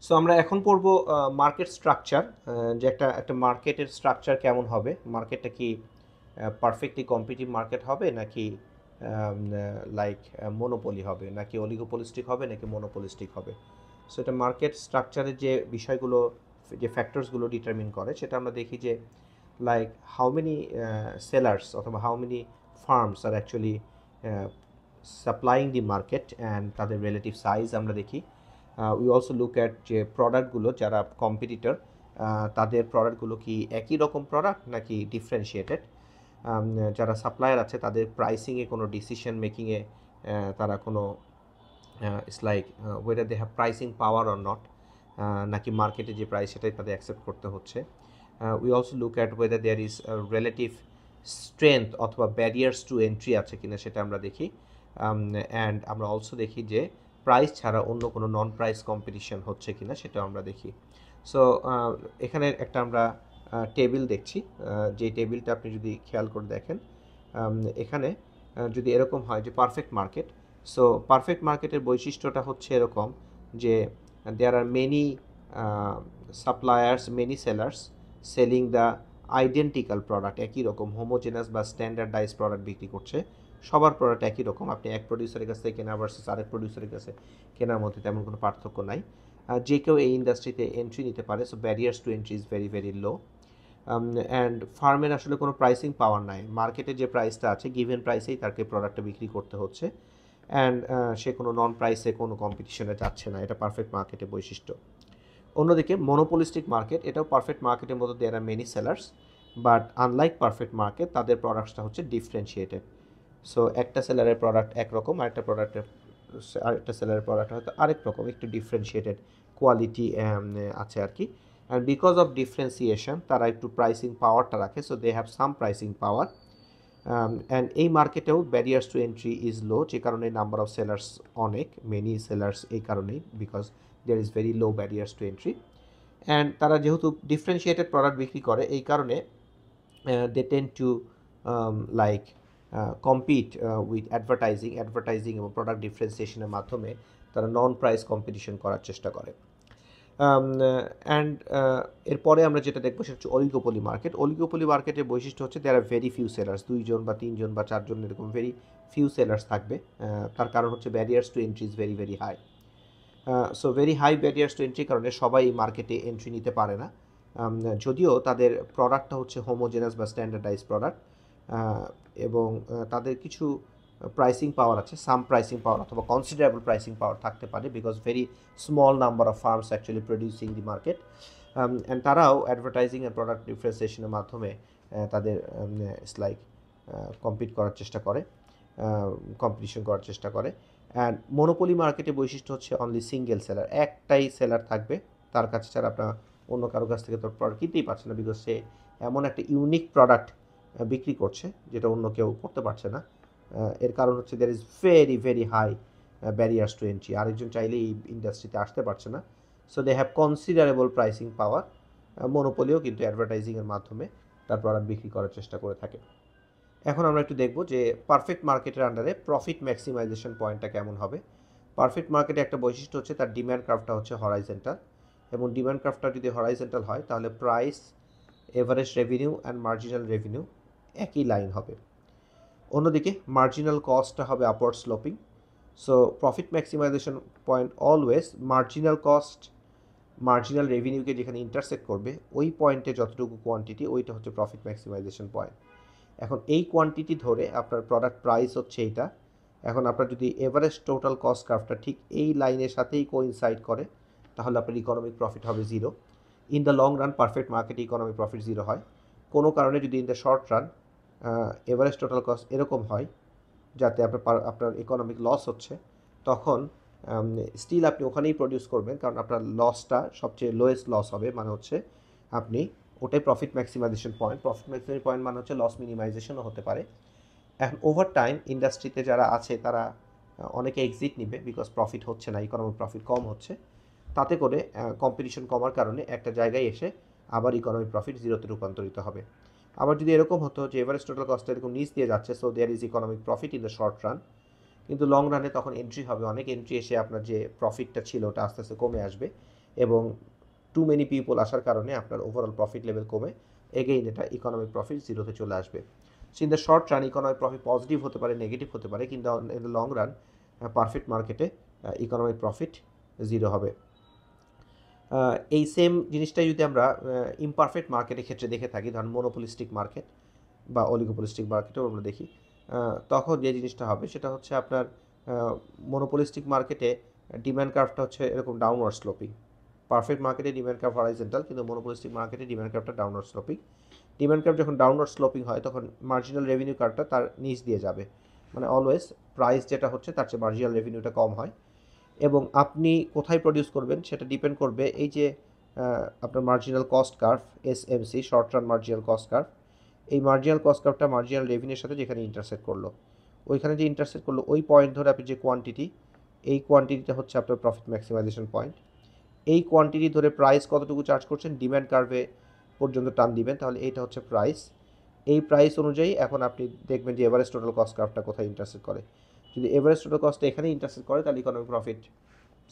So আমরা এখন পড়বো মার্কেট স্ট্রাকচার, যে একটা মার্কেটের স্ট্রাকচার কেমন হবে, মার্কেটটা কি পারফেক্টলি কম্পিটিটিভ মার্কেট হবে নাকি লাইক মনোপলি হবে, নাকি অলিগোপলিস্টিক হবে নাকি মনোপলিস্টিক হবে। সো এটা মার্কেট স্ট্রাকচারের যে বিষয়গুলো, যে ফ্যাক্টরসগুলো ডিটারমিন করে, সেটা আমরা দেখি যে লাইক হাউ মেনি সেলার্স অথবা how many firms are actually supplying the market and তাদের রিলেটিভ সাইজ আমরা দেখি। উই অলসো লুক অ্যাট যে প্রোডাক্টগুলো যারা কম্পিটিটর, তাদের প্রোডাক্টগুলো কি একই রকম প্রোডাক্ট নাকি ডিফারেন্সিয়েটেড, যারা সাপ্লায়ার আছে তাদের প্রাইসিংয়ে কোনো ডিসিশন মেকিংয়ে তারা কোনো it's like whether they have pricing power or not, নাকি মার্কেটে যে প্রাইস সেটাই তাদের অ্যাকসেপ্ট করতে হচ্ছে। We also look at whether there is relative strength অথবা ব্যারিয়ার্স টু এন্ট্রি আছে কিনা সেটা আমরা দেখি। অ্যান্ড আমরা অলসো দেখি যে প্রাইস ছাড়া অন্য কোনো নন প্রাইস কম্পিটিশন হচ্ছে কিনা সেটাও আমরা দেখি। সো এখানে একটা আমরা টেবিল দেখছি, যে টেবিলটা আপনি যদি খেয়াল করে দেখেন, এখানে যদি এরকম হয় যে পারফেক্ট মার্কেট, সো পারফেক্ট মার্কেটের বৈশিষ্ট্যটা হচ্ছে এরকম যে there are many suppliers, many sellers selling the identical product, একই রকম হোমোজেনাস বা স্ট্যান্ডার্ডাইজ প্রোডাক্ট বিক্রি করছে। সবার প্রোডাক্ট একই রকম, আপনি এক প্রডিউসারের কাছ থেকে কেনা ভার্সেস আরেক প্রডিউসারের কাছে কেনার মধ্যে তেমন কোনো পার্থক্য নাই। যে কেউ এই ইন্ডাস্ট্রিতে এন্ট্রি নিতে পারে, so barriers to entry is very very low. And ফার্মের আসলে কোনো প্রাইসিং পাওয়ার নাই, মার্কেটে যে প্রাইসটা আছে গিভেন প্রাইসেই তাকে প্রোডাক্টটা বিক্রি করতে হচ্ছে, অ্যান্ড সে কোনো নন প্রাইসে কোনো কম্পিটিশনে যাচ্ছে না। এটা পারফেক্ট মার্কেটের বৈশিষ্ট্য। অন্যদিকে মনোপলিস্টিক মার্কেট, এটাও পারফেক্ট মার্কেটের মতো there are many sellers, but unlike perfect market তাদের প্রোডাক্টসটা হচ্ছে ডিফারেন্সিয়েটেড। সো একটা সেলারের প্রোডাক্ট একরকম, আরেকটা সেলারের প্রোডাক্ট হয়তো আরেক রকম, একটু ডিফারেন্সিয়েটেড কোয়ালিটি আছে আর কি। অ্যান্ড বিকজ অফ ডিফারেন্সিয়েশন তারা একটু প্রাইসিং পাওয়ারটা রাখে, so they have some pricing power. And এই মার্কেটেও barriers to entry is low, যে কারণে নাম্বার অফ সেলার্স অনেক, মেনি সেলার্স, এই কারণেই because there is very low barriers to entry. And তারা যেহেতু ডিফারেন্সিয়েটেড প্রোডাক্ট বিক্রি করে, এই কারণে they tend to like compete with advertising এবং প্রোডাক্ট ডিফারেন্সিয়েশনের মাধ্যমে তারা নন প্রাইস কম্পিটিশন করার চেষ্টা করে। অ্যান্ড এরপরে আমরা যেটা দেখবো সেটা হচ্ছে অলিগোপলি মার্কেট। অলিগোপলি মার্কেটের বৈশিষ্ট্য হচ্ছে দেয়ার আর ভেরি ফিউ সেলার্স, 2জন বা 3জন বা 4জন এরকম ভেরি ফিউ সেলার্স থাকবে। তার কারণ হচ্ছে barriers to entry is very very high. So very high barriers to এন্ট্রির কারণে সবাই মার্কেটে এন্ট্রি নিতে পারে না, যদিও তাদের প্রোডাক্টটা হচ্ছে হোমোজেনাস বা স্ট্যান্ডার্ডাইজ প্রোডাক্ট, এবং তাদের কিছু প্রাইসিং পাওয়ার আছে, সাম প্রাইসিং পাওয়ার অথবা কনসিডারেবল প্রাইসিং পাওয়ার থাকতে পারে, because very small number of firms actually producing the market. And তারাও অ্যাডভার্টাইজিং অ্যান্ড প্রোডাক্ট ডিফারেন্সিয়েশনের মাধ্যমে তাদের ইটস লাইক কম্পিট করার চেষ্টা করে, কম্পিটিশন করার চেষ্টা করে। অ্যান্ড মনোপলি মার্কেটের বৈশিষ্ট্য হচ্ছে অনলি সিঙ্গেল সেলার, একটাই সেলার থাকবে, তার কাছে ছাড়া আপনার অন্য কারো কাছ থেকে তো প্রোডাক্ট কিনতেই পারছে না, বিকজ সে এমন একটা ইউনিক প্রোডাক্ট বিক্রি করছে যেটা অন্য কেউ করতে পারছে না। এর কারণ হচ্ছে there is very very high barriers to entry, আরেকজন চাইলে এই ইন্ডাস্ট্রিতে আসতে পারছে না। So they have considerable pricing power. মনোপলিও কিন্তু অ্যাডভার্টাইজিংয়ের মাধ্যমে তার প্রোডাক্ট বিক্রি করার চেষ্টা করে থাকে। এখন আমরা একটু দেখব যে পারফেক্ট মার্কেটের আন্ডারে প্রফিট ম্যাক্সিমাইজেশন পয়েন্টটা কেমন হবে। পারফেক্ট মার্কেটে একটা বৈশিষ্ট্য হচ্ছে তার ডিম্যান্ড কার্ভটা হচ্ছে হরাইজেন্টাল, এবং ডিম্যান্ড কার্ভটা যদি হরাইজেন্টাল হয় তাহলে price, average revenue and marginal revenue একই লাইন হবে। অন্যদিকে মার্জিনাল কস্টটা হবে upward sloping. So profit maximization point always marginal cost marginal রেভিনিউকে যেখানে ইন্টারসেক্ট করবে, ওই পয়েন্টে যতটুকু কোয়ান্টিটি ওইটা হচ্ছে প্রফিট ম্যাক্সিমাইজেশন পয়েন্ট। এখন এই কোয়ান্টিটি ধরে আপনার প্রোডাক্ট প্রাইস হচ্ছে এইটা। এখন আপনার যদি এভারেজ টোটাল কস্ট কার্ভটা ঠিক এই লাইনের সাথেই কোইনসাইড করে, তাহলে আপনার ইকোনমিক প্রফিট হবে zero. In the long run perfect মার্কেটে ইকোনমিক প্রফিট জিরো হয়। কোনো কারণে যদি in the short run average total cost এরকম হয় যাতে আপনার ইকোনমিক লস হচ্ছে, তখন স্টিল আপনি ওখানেই প্রডিউস করবেন, কারণ আপনার লসটা সবচেয়ে লোয়েস্ট লস হবে, মানে হচ্ছে আপনি ওটাই profit maximization point. Profit maximization point মানে হচ্ছে লস মিনিমাইজেশনও হতে পারে। এখন ওভার টাইম ইন্ডাস্ট্রিতে যারা আছে তারা অনেকে এক্সিট নিবে, বিকজ প্রফিট হচ্ছে না, ইকোনমিক প্রফিট কম হচ্ছে। তাতে করে কম্পিটিশন কমার কারণে একটা জায়গায় এসে আবার ইকোনমিক প্রফিট জিরোতে রূপান্তরিত হবে। আবার যদি এরকম হতো যে এভারেজ টোটাল কস্ট এরকম নিচ দিয়ে যাচ্ছে, so there is economic profit in the short run, কিন্তু লং রানে তখন এন্ট্রি হবে, অনেক এন্ট্রি এসে আপনার যে প্রফিটটা ছিল ওটা আস্তে আস্তে কমে আসবে, এবং টু মেনি পিপল আসার কারণে আপনার ওভারঅল প্রফিট লেভেল কমে এগেইন এটা ইকোনমিক প্রফিট জিরোতে চলে আসবে। So in the short run economic profit positive হতে পারে, নেগেটিভ হতে পারে, কিন্তু in the long run perfect মার্কেটে ইকোনমিক প্রফিট জিরো হবে। এই সেম জিনিসটাই যদি আমরা ইমপারফেক্ট মার্কেটের ক্ষেত্রে দেখে থাকি, ধরুন মোনোপলিস্টিক মার্কেট বা অলিগোপলিস্টিক মার্কেটেও আমরা দেখি, তখন যে জিনিসটা হবে সেটা হচ্ছে আপনার মোনোপলিস্টিক মার্কেটে ডিম্যান্ড কার্ভটা হচ্ছে এরকম ডাউনওয়ার্ড স্লোপিং। পারফেক্ট মার্কেটে ডিম্যান্ড কার্ভ হরাইজন্টাল, কিন্তু মোনোপলিস্টিক মার্কেটে ডিম্যান্ড কার্ভটা ডাউনওয়ার্ড স্লোপিং। ডিম্যান্ড কার্ভ যখন ডাউনওয়ার্ড স্লোপিং হয় তখন মার্জিনাল রেভিনিউ কার্ভটা তার নিচ দিয়ে যাবে, মানে অলওয়েজ প্রাইস যেটা হচ্ছে তার চেয়ে মার্জিনাল রেভিনিউটা কম হয়। এবং আপনি কোথায় প্রডিউস করবেন সেটা ডিপেন্ড করবে এই যে আপনার marginal cost curve, SMC, short run marginal cost curve. এই মার্জিনাল কস্ট কার্ভটা মার্জিনাল রেভিনিউর সাথে যেখানে ইন্টারসেক্ট করলো, ওইখানে যে ইন্টারসেক্ট করলো ওই পয়েন্ট ধরে আপনি যে কোয়ান্টিটি, এই কোয়ান্টিটিটা হচ্ছে আপনার প্রফিট ম্যাক্সিমাইজেশন পয়েন্ট। এই কোয়ান্টিটি ধরে প্রাইস কতটুকু চার্জ করছেন ডিম্যান্ড কার্ভে পর্যন্ত টান দিবেন, তাহলে এইটা হচ্ছে প্রাইস। এই প্রাইস অনুযায়ী এখন আপনি দেখবেন যে এভারেজ টোটাল কস্ট কার্ভটা কোথায় ইন্টারসেক্ট করে। যদি এভারেজ টোটাল কস্টটা এখানে ইন্টারসেক্ট করে তাহলে ইকোনমিক প্রফিট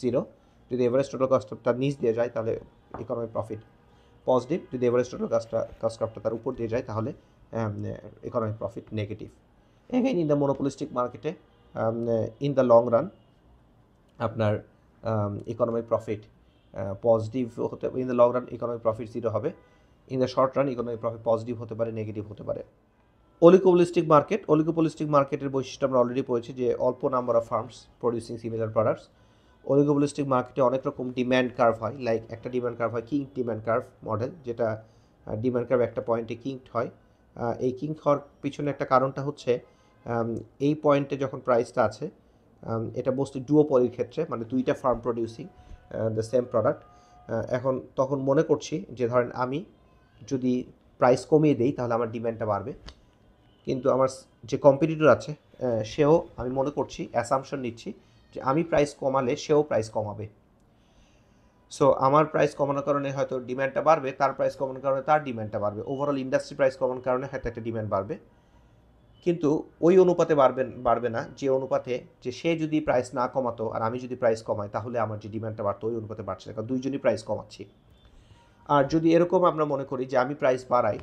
জিরো। যদি এভারেজ টোটাল কস্টটা নিচ দিয়ে যায় তাহলে ইকোনমিক প্রফিট পজিটিভ। যদি এভারেজ টোটাল কস্ট কার্ভটা তার উপর দিয়ে যায় তাহলে economic profit negative. Again in the monopolistic মার্কেটে ইন দ্য লং রান আপনার ইকোনমিক প্রফিট পজিটিভ হতে, in the long run economic profit zero হবে। In the short run economic profit positive হতে পারে, নেগেটিভ হতে পারে। অলিগোপলিস্টিক মার্কেটের বৈশিষ্ট্য আমরা অলরেডি পড়েছি যে অল্প number of firms producing similar products. Oligopolistic মার্কেটে অনেক রকম ডিম্যান্ড কার্ভ হয়, লাইক একটা ডিম্যান্ড কার্ভ হয় কিং ডিম্যান্ড কার্ভ মডেল, যেটা ডিম্যান্ড কার্ভ একটা পয়েন্টে কিংড হয়। এই কিং হওয়ার পিছনে একটা কারণটা হচ্ছে এই পয়েন্টে যখন প্রাইসটা আছে, এটা মোস্টলি ডুওপলির ক্ষেত্রে, মানে দুইটা farm producing the same product. এখন তখন মনে করছি যে ধরেন আমি যদি প্রাইস কমিয়ে দিই তাহলে আমার ডিম্যান্ডটা বাড়বে, কিন্তু আমার যে কম্পিটিটর আছে সেও, আমি মনে করছি, অ্যাসাম্পশন নিচ্ছি যে আমি প্রাইস কমালে সেও প্রাইস কমাবে। সো আমার প্রাইস কমানোর কারণে হয়তো ডিম্যান্ডটা বাড়বে, তার প্রাইস কমানোর কারণে তার ডিম্যান্ডটা বাড়বে, ওভারঅল ইন্ডাস্ট্রি প্রাইস কমানোর কারণে হয়তো একটা ডিম্যান্ড বাড়বে, কিন্তু ওই অনুপাতে বাড়বে না যে অনুপাতে যে সে যদি প্রাইস না কমাতো আর আমি যদি প্রাইস কমাই তাহলে আমার যে ডিম্যান্ডটা বাড়তো ওই অনুপাতে বাড়ছে না, কারণ দুইজনই প্রাইস কমাচ্ছি। আর যদি এরকম আমরা মনে করি যে আমি প্রাইস বাড়াই,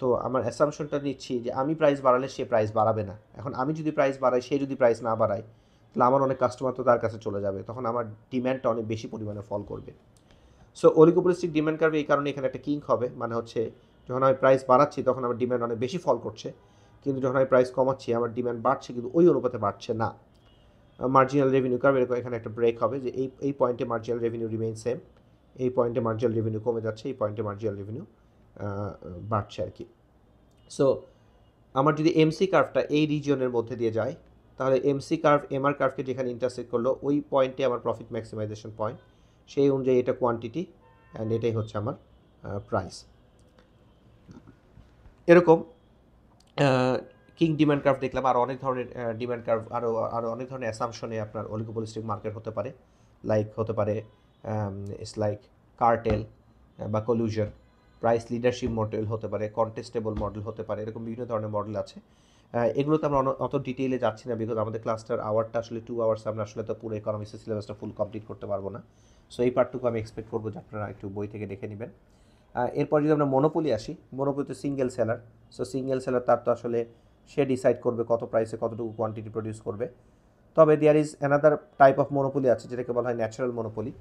তো আমার অ্যাসাম্পশনটা নিচ্ছি যে আমি প্রাইস বাড়ালে সে প্রাইস বাড়াবে না। এখন আমি যদি প্রাইস বাড়াই, সে যদি প্রাইস না বাড়ায়, তাহলে আমার অনেক কাস্টমার তো তার কাছে চলে যাবে, তখন আমার ডিম্যান্ডটা অনেক বেশি পরিমাণে ফল করবে। সো অলিগোপলিস্টিক ডিম্যান্ড কার্ভে এই কারণে এখানে একটা কিং হবে, মানে হচ্ছে যখন আমি প্রাইস বাড়াচ্ছি তখন আমার ডিম্যান্ড অনেক বেশি ফল করছে, কিন্তু যখন আমি প্রাইস কমাচ্ছি আমার ডিম্যান্ড বাড়ছে কিন্তু ওই অনুপাতে বাড়ছে না। মার্জিনাল রেভিনিউ কার্ভ এরকম এখানে একটা ব্রেক হবে যে এই পয়েন্টে মার্জিনাল রেভিনিউ রিমেইন সেম, এই পয়েন্টে মার্জিনাল রেভিনিউ কমে যাচ্ছে, এই পয়েন্টে মার্জিনাল রেভিনিউ বাড়ছে আর কি। সো আমার যদি এমসি কার্ভটা এই রিজিয়নের মধ্যে দিয়ে যায় তাহলে এমসি কার্ভ এমআর কার্ভকে যেখানে ইন্টারসেক্ট করলো ওই পয়েন্টে আমার প্রফিট ম্যাক্সিমাইজেশন পয়েন্ট, সেই অনুযায়ী এটা কোয়ান্টিটি অ্যান্ড এটাই হচ্ছে আমার প্রাইস। এরকম কিং ডিম্যান্ড কার্ভ দেখলাম, আরও অনেক ধরনের ডিম্যান্ড কার্ভ, আরও অনেক ধরনের অ্যাসাম্পশনে আপনার অলিগোপলিস্টিক মার্কেট হতে পারে, হতে পারে ইটস লাইক কার্টেল বা কলিউশন, প্রাইস লিডারশিপ মডেল হতে পারে, কন্টেস্টেবল মডেল হতে পারে, এরকম বিভিন্ন ধরনের মডেল আছে। এগুলোতে আমরা অত ডিটেইলে যাচ্ছি না, বিকজ আমাদের ক্লাসটার আওয়ারটা আসলে 2 আওয়ার্স, আমরা আসলে তো পুরো ইকোনমিক্সের সিলেবাসটা ফুল কমপ্লিট করতে পারবো না। সো এই পার্টটুকু আমি এক্সপেক্ট করবো যে আপনারা একটু বই থেকে দেখে নেবেন। এরপর যদি আমরা মনোপলি আসি, মনোপলিতে single seller. So single seller তার তো আসলে সে ডিসাইড করবে কত প্রাইসে কতটুকু কোয়ান্টিটি প্রডিউস করবে। তবে there is another type of monopoly আছে যেটাকে বলা হয় natural monopoly.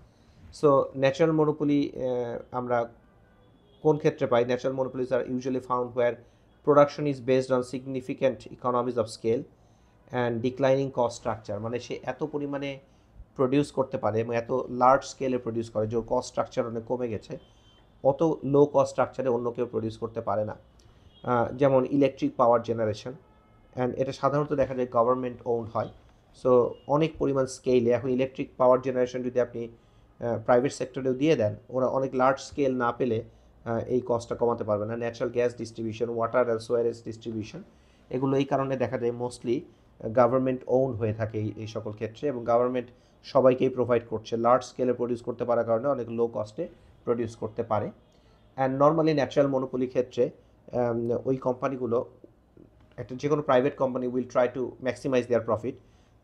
So natural monopoly আমরা কোন ক্ষেত্রে পাই? Natural monopolies are usually found where production is based on significant economies of scale and declining cost structure, মানে সে এত পরিমাণে প্রডিউস করতে পারে এবং এত লার্জ স্কেলে প্রডিউস করে যে কস্ট স্ট্রাকচার অনেক কমে গেছে, অত লো কস্ট স্ট্রাকচারে অন্য কেউ প্রডিউস করতে পারে না। যেমন ইলেকট্রিক পাওয়ার জেনারেশন, অ্যান্ড এটা সাধারণত দেখা যায় গভর্নমেন্ট ওন্ড হয়। সো অনেক পরিমাণ স্কেলে এখন ইলেকট্রিক পাওয়ার জেনারেশন যদি আপনি প্রাইভেট সেক্টরেও দিয়ে দেন, ওরা অনেক লার্জ স্কেল না পেলে এই কস্টটা কমাতে পারবে না। ন্যাচারাল গ্যাস ডিস্ট্রিবিউশন, ওয়াটার আর সোয়ারেজ ডিস্ট্রিবিউশন, এগুলো এই কারণে দেখা যায় মোস্টলি গভর্নমেন্ট ওন হয়ে থাকে এই সকল ক্ষেত্রে, এবং গভর্নমেন্ট সবাইকেই প্রোভাইড করছে, লার্জ স্কেলে প্রডিউস করতে পারার কারণে অনেক লো কস্টে প্রডিউস করতে পারে। অ্যান্ড নর্মালি ন্যাচারাল মনোপলি ক্ষেত্রে ওই কোম্পানিগুলো, একটা যে কোনো private company will try to maximize their profit,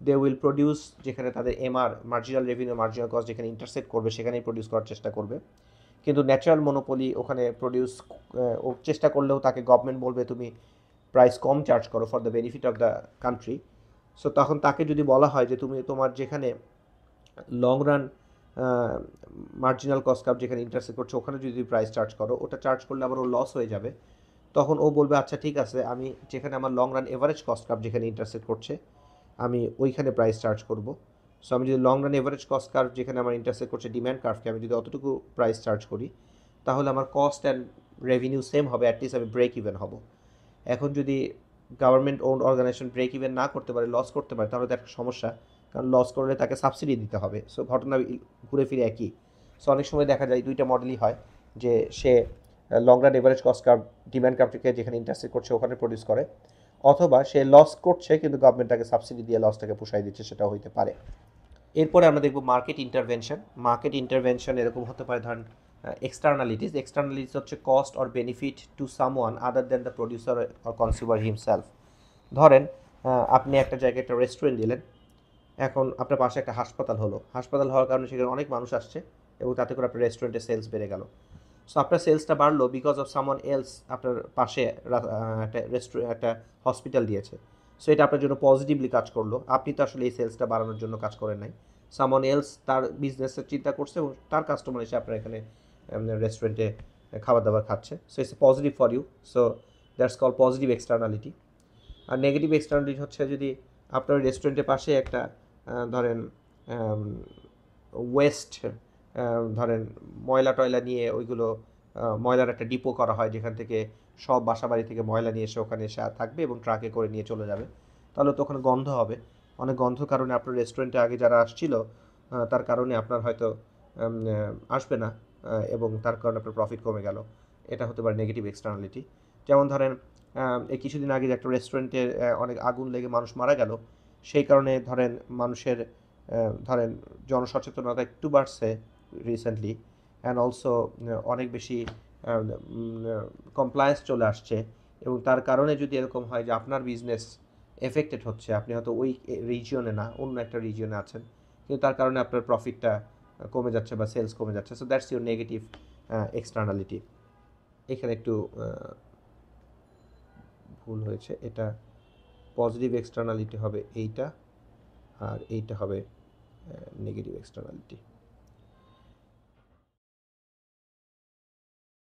they will produce, যেখানে তাদের MR marginal revenue marginal cost যেখানে ইন্টারসেক্ট করবে সেখানেই প্রডিউস করার চেষ্টা করবে। কিন্তু ন্যাচারাল মনোপলি ওখানে প্রডিউস ও চেষ্টা করলেও তাকে গভর্নমেন্ট বলবে তুমি প্রাইস কম চার্জ করো for the benefit of the country. So তখন তাকে যদি বলা হয় যে তুমি তোমার যেখানে লং রান মার্জিনাল কস্ট কাপ যেখানে ইন্টারসেক্ট করছে ওখানে যদি প্রাইস চার্জ করো, ওটা চার্জ করলে আবার ও লস হয়ে যাবে। তখন ও বলবে আচ্ছা ঠিক আছে, আমি যেখানে আমার লং রান এভারেজ কস্ট কাপ যেখানে ইন্টারসেক্ট করছে আমি ওইখানে প্রাইস চার্জ করব। সো আমি যদি long run average cost curve যেখানে আমার ইন্টারসেক্ট করছে ডিম্যান্ড কার্ভকে আমি যদি অতটুকু প্রাইস চার্জ করি, তাহলে আমার কস্ট অ্যান্ড রেভিনিউ সেম হবে, অ্যাটলিস্ট আমি ব্রেক ইভেন হব। এখন যদি government owned organization break even না করতে পারে, লস করতে পারে, তাহলে তো একটা সমস্যা, কারণ লস করলে তাকে সাবসিডি দিতে হবে। সো ঘটনা ঘুরে ফিরে একই। সো অনেক সময় দেখা যায় দুইটা মডেলই হয়, যে সে long run average cost curve demand কার্ভটিকে যেখানে ইন্টারসেক্ট করছে ওখানে প্রডিউস করে, অথবা সে লস করছে কিন্তু গভর্নমেন্ট তাকে সাবসিডি দিয়ে লসটাকে পুষাই দিচ্ছে, সেটাও হইতে পারে। এরপরে আমরা দেখব মার্কেট ইন্টারভেনশন। মার্কেট ইন্টারভেনশন এরকম হতে পারে, ধরেন এক্সটার্নালিটিস। এক্সটার্নালিটিস হচ্ছে cost or benefit to someone other than the producer or consumer himself. ধরেন আপনি একটা জায়গায় একটা রেস্টুরেন্ট দিলেন, এখন আপনার পাশে একটা হাসপাতাল হলো, হাসপাতাল হওয়ার কারণে সেখানে অনেক মানুষ আসছে এবং তাতে করে আপনার রেস্টুরেন্টের সেলস বেড়ে গেল। সো আপনার সেলসটা বাড়লো বিকজ অফ সামওয়ান এলস আপনার পাশে একটা একটা হসপিটাল দিয়েছে। সো এটা আপনার জন্য পজিটিভলি কাজ করলো, আপনি তো আসলে এই সেলসটা বাড়ানোর জন্য কাজ করেন নাই, সামওয়ান এলস তার বিজনেসের চিন্তা করছে এবং তার কাস্টমার এসে আপনার এখানে রেস্টুরেন্টে খাবার দাবার খাচ্ছে। So it's positive for you, so that's call positive externality. আর নেগেটিভ এক্সটার্নালিটি হচ্ছে যদি আপনার রেস্টুরেন্টের পাশে একটা ধরেন ওয়েস্ট, ধরেন ময়লা টয়লা নিয়ে ওইগুলো ময়লার একটা ডিপো করা হয়, যেখান থেকে সব বাসা বাড়ি থেকে ময়লা নিয়ে এসে ওখানে এসে থাকবে এবং ট্রাকে করে নিয়ে চলে যাবে, তাহলে তো ওখানে গন্ধ হবে। অনেক গন্ধর কারণে আপনার রেস্টুরেন্টে আগে যারা আসছিল তার কারণে আপনার হয়তো আসবে না, এবং তার কারণে আপনার প্রফিট কমে গেল। এটা হতে পারে নেগেটিভ এক্সটার্নালিটি। যেমন ধরেন এই কিছুদিন আগে যে একটা রেস্টুরেন্টে অনেক আগুন লেগে মানুষ মারা গেল, সেই কারণে ধরেন মানুষের ধরেন জনসচেতনতা একটু বাড়ছে রিসেন্টলি, অ্যান্ড অলসো অনেক বেশি কমপ্লায়েন্স চলে আসছে, এবং তার কারণে যদি এরকম হয় যে আপনার বিজনেস এফেক্টেড হচ্ছে, আপনি হয়তো ওই রিজিয়নে না অন্য একটা রিজিয়নে আছেন, কিন্তু তার কারণে আপনার প্রফিটটা কমে যাচ্ছে বা সেলস কমে যাচ্ছে, so that's your negative externality. এখানে একটু ভুল হয়েছে, এটা পজিটিভ এক্সটার্নালিটি হবে এইটা, আর এইটা হবে নেগেটিভ এক্সটার্নালিটি।